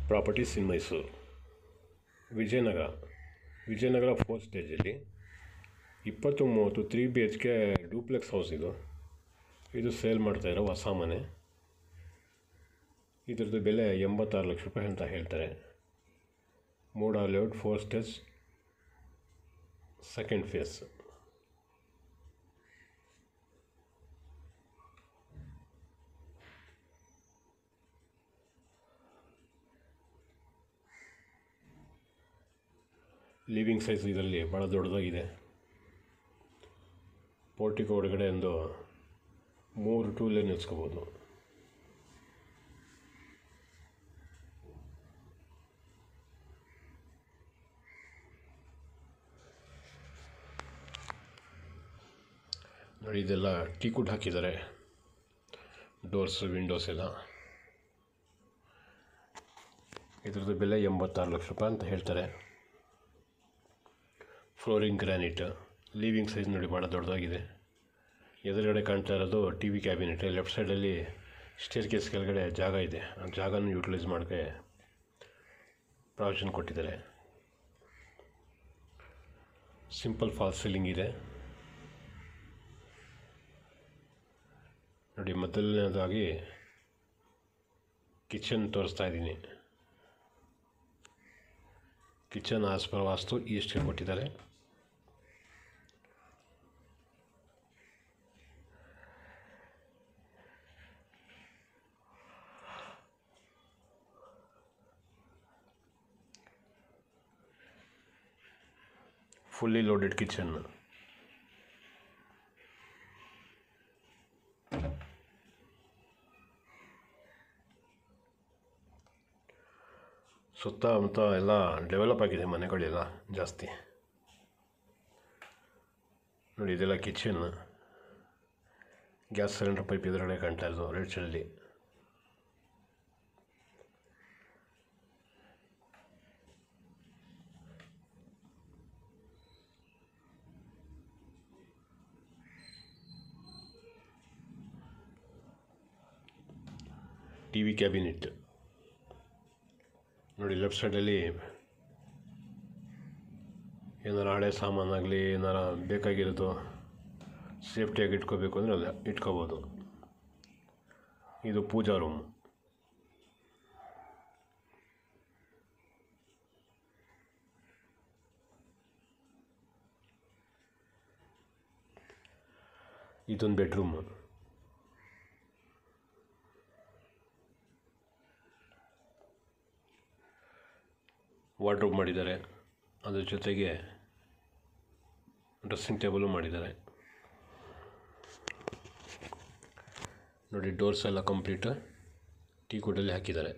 Properties ಇನ್ Mysuru. Vijayanagara 4th ಸ್ಟೇಜಲ್ಲಿ 20-30 3 BHK duplex house ಇದು sale ಮಾಡ್ತಾಯಿರೋ ಹೊಸ ಮನೆ. ಇದ್ರದ್ದು ಬೆಲೆ 86 ಲಕ್ಷ ರೂಪಾಯಿ ಅಂತ ಹೇಳ್ತಾರೆ. MUDA layout 4th stage 2nd phase. Living size ಇದರಲ್ಲಿ ಭಾಳ ದೊಡ್ಡದಾಗಿದೆ. ಪೋರ್ಟಿಕೋ ಒಳಗಡೆ ಒಂದು 3 ಟೂ ವೀಲರ್ ನಿಲ್ಸ್ಕೋಬೋದು. ನೋಡಿ, ಇದೆಲ್ಲ ಟೀಕುಡ್ ಹಾಕಿದ್ದಾರೆ, ಡೋರ್ಸ್ ವಿಂಡೋಸ್ ಎಲ್ಲ. ಇದ್ರದ್ದು ಬೆಲೆ 86 ಲಕ್ಷ ರೂಪಾಯಿ ಅಂತ ಹೇಳ್ತಾರೆ. Flooring granite. ಲಿವಿಂಗ್ ಸೈಜ್ ನೋಡಿ ಭಾಳ ದೊಡ್ಡದಾಗಿದೆ. ಎದುರುಗಡೆ ಕಾಣ್ತಾ ಇರೋದು TV ಕ್ಯಾಬಿನೆಟ್. ಲೆಫ್ಟ್ ಸೈಡಲ್ಲಿ ಸ್ಟೇರ್ ಕೇಸ್ ಕೆಳಗಡೆ ಜಾಗ ಇದೆ. ಆ ಜಾಗನ ಯೂಟಿಲೈಸ್ ಮಾಡೋಕ್ಕೆ ಪ್ರಾವಿಷನ್ ಕೊಟ್ಟಿದ್ದಾರೆ. ಸಿಂಪಲ್ ಫಾಲ್ಸ್ ಸೀಲಿಂಗ್ ಇದೆ. ನೋಡಿ, ಮೊದಲನೇದಾಗಿ ಕಿಚನ್ ತೋರಿಸ್ತಾ ಇದ್ದೀನಿ. ಕಿಚನ್ ಆಸ್ ಪರ್ ವಾಸ್ತು ಈಸ್ಟ್ಗೆ ಕೊಟ್ಟಿದ್ದಾರೆ. Fully loaded kitchen. ಸುತ್ತಮುತ್ತ ಎಲ್ಲ ಡೆವಲಪ್ ಆಗಿದೆ ಮನೆಗಳೆಲ್ಲ ಜಾಸ್ತಿ. ನೋಡಿ, ಇದೆಲ್ಲ ಕಿಚನ್. ಗ್ಯಾಸ್ ಸಿಲಿಂಡರ್ ಪೈಪ್ ಎದುರುಗಡೆ ಕಾಣ್ತಾ ಇರೋದು ರೈಟ್ ಸೈಡಲ್ಲಿ. TV cabinet. ನೋಡಿ, ಲೆಫ್ಟ್ ಸೈಡಲ್ಲಿ ಏನಾರು ಹಳೆ ಸಾಮಾನಾಗಲಿ ಏನಾರು ಬೇಕಾಗಿರೋದು ಸೇಫ್ಟಿಯಾಗಿ ಇಟ್ಕೋಬೇಕು ಅಂದರೆ ಅಲ್ಲ ಇಟ್ಕೋಬೋದು. ಇದು ಪೂಜಾ ರೂಮ್. ಇದೊಂದು ಬೆಡ್ರೂಮ್. ವಾರ್ಡ್ರೋಬ್ ಮಾಡಿದ್ದಾರೆ. ಅದ್ರ ಜೊತೆಗೆ ಡ್ರೆಸ್ಸಿಂಗ್ ಟೇಬಲು ಮಾಡಿದ್ದಾರೆ. ನೋಡಿ, ಡೋರ್ಸ್ ಎಲ್ಲ ಕಂಪ್ಲೀಟ್ ಟೀಕುಡಲ್ಲಿ ಹಾಕಿದ್ದಾರೆ.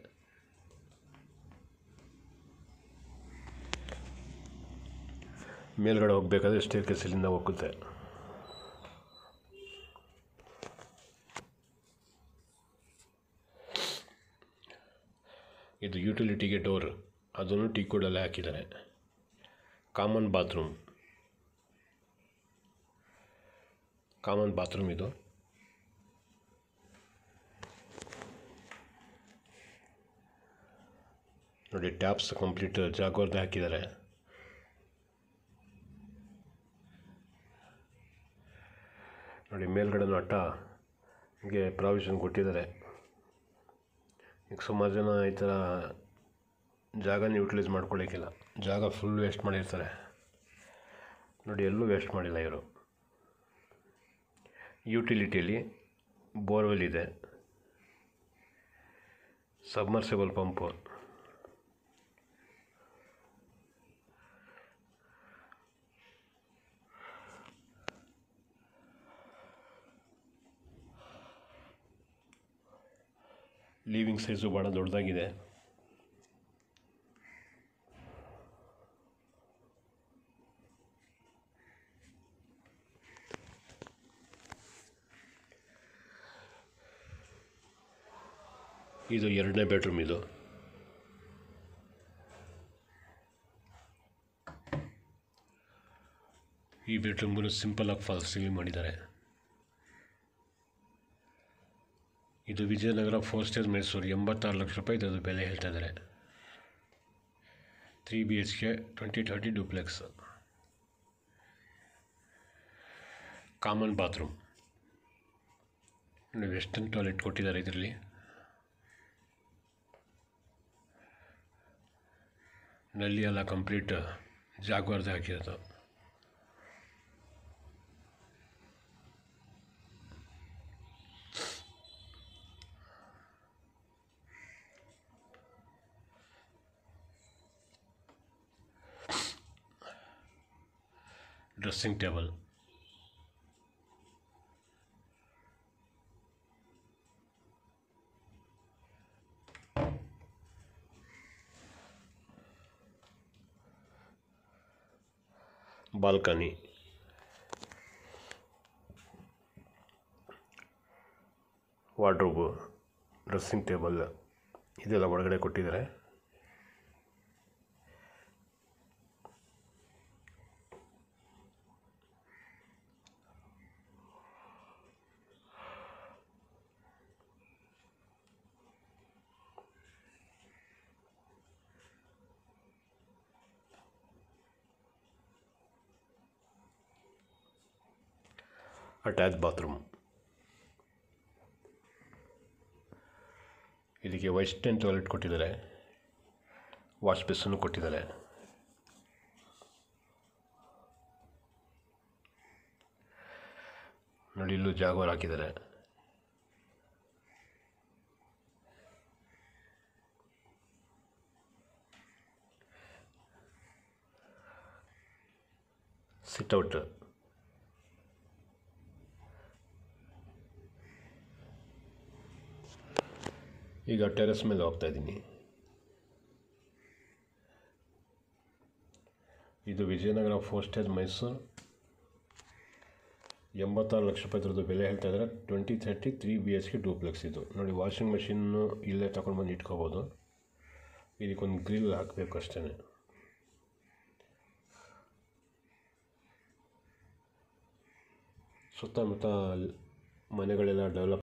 ಮೇಲ್ಗಡೆ ಹೋಗಬೇಕಾದ್ರೆ ಸ್ಟೇರ್ ಕೇಸಲ್ಲಿಂದ ಹೋಗುತ್ತೆ. ಇದು ಯುಟಿಲಿಟಿಗೆ ಡೋರ್, ಅದನ್ನು ಟೀಕುಡಲ್ಲೇ ಹಾಕಿದ್ದಾರೆ. ಕಾಮನ್ ಬಾತ್ರೂಮ್ ಇದು. ನೋಡಿ, ಟ್ಯಾಪ್ಸ್ ಕಂಪ್ಲೀಟ್ ಜಾಗವರ್ದೇ ಹಾಕಿದ್ದಾರೆ. ನೋಡಿ, ಮೇಲ್ಗಡೆನೂ ಅಟ್ಟಗೆ ಪ್ರಾವಿಷನ್ ಕೊಟ್ಟಿದ್ದಾರೆ. ಈಗ ಸುಮಾರು ಜನ ಈ ಥರ ಜಾಗನ ಯೂಟಿಲೈಸ್ ಮಾಡ್ಕೊಳ್ಳೋಕ್ಕಿಲ್ಲ. ಜಾಗ ಫುಲ್ ವೇಸ್ಟ್ ಮಾಡಿರ್ತಾರೆ. ನೋಡಿ, ಎಲ್ಲೂ ವೇಸ್ಟ್ ಮಾಡಿಲ್ಲ ಇವರು. ಯುಟಿಲಿಟಿಯಲ್ಲಿ ಬೋರ್ವೆಲ್ ಇದೆ, ಸಬ್ಮರ್ಸಿಬಲ್ ಪಂಪು. ಲಿವಿಂಗ್ ಸೈಜು ಭಾಳ ದೊಡ್ಡದಾಗಿದೆ. ಇದು 2ನೇ ಬೆಡ್ರೂಮ್. ಇದು ಈ ಬೆಡ್ರೂಮನ್ನು ಸಿಂಪಲಾಗಿ ಫಾಲ್ಸ್ ಸೀಲಿಂಗ್ ಮಾಡಿದ್ದಾರೆ. ಇದು ವಿಜಯನಗರ 4th ಸ್ಟೇಜ್ ಮೈಸೂರು. 86 ಲಕ್ಷ ರೂಪಾಯಿ ಇದರ ಬೆಲೆ ಹೇಳ್ತಾ ಇದ್ದಾರೆ. 3 BHK 2030 duplex. Common bathroom, western toilet ಕೊಟ್ಟಿದ್ದಾರೆ ಇದರಲ್ಲಿ. ನಲ್ಲಿ ಎಲ್ಲ ಕಂಪ್ಲೀಟ್ ಜಾಗ್ವಾರ್ದೇ ಹಾಕಿರೋದು. Dressing table, balcony, wardrobe, dressing table ಇದೆಲ್ಲ ಒಳಗಡೆ ಕೊಟ್ಟಿದ್ದಾರೆ. ಅಟ್ಯಾಚ್ ಬಾತ್ರೂಮ್, ಇದಕ್ಕೆ ವೆಸ್ಟರ್ನ್ ಟಾಯ್ಲೆಟ್ ಕೊಟ್ಟಿದ್ದಾರೆ, ವಾಶ್ ಬೇಸನ್ನು ಕೊಟ್ಟಿದ್ದಾರೆ. ನೋಡಿ ಇಲ್ಲೂ ಜಾಗ್ವಾರ್ ಹಾಕಿದ್ದಾರೆ. ಸಿಟ್ಔಟ್, ಈಗ ಟೆರೆಸ್ ಮೇಲೆ ಹೋಗ್ತಾ ಇದ್ದೀನಿ. ಇದು ವಿಜಯನಗರ 4 ಸ್ಟೇಜ್ ಮೈಸೂರು. 86 ಲಕ್ಷ ರೂಪಾಯಿ ಬೆಲೆ ಹೇಳ್ತಾ ಇದ್ದಾರೆ. 2030 3 BHK ಡೂಪ್ಲೆಕ್ಸ್ ಇದು. ನೋಡಿ ವಾಷಿಂಗ್ ಮೆಷಿನ್ನು ಇಲ್ಲೇ ತಗೊಂಡು ಬಂದು ಇಟ್ಕೋಬೋದು. ಇದಕ್ಕೊಂದು ಗ್ರಿಲ್ ಹಾಕಬೇಕು ಅಷ್ಟೇ. ಸುತ್ತಮುತ್ತ ಮನೆಗಳೆಲ್ಲ ಡೆವಲಪ್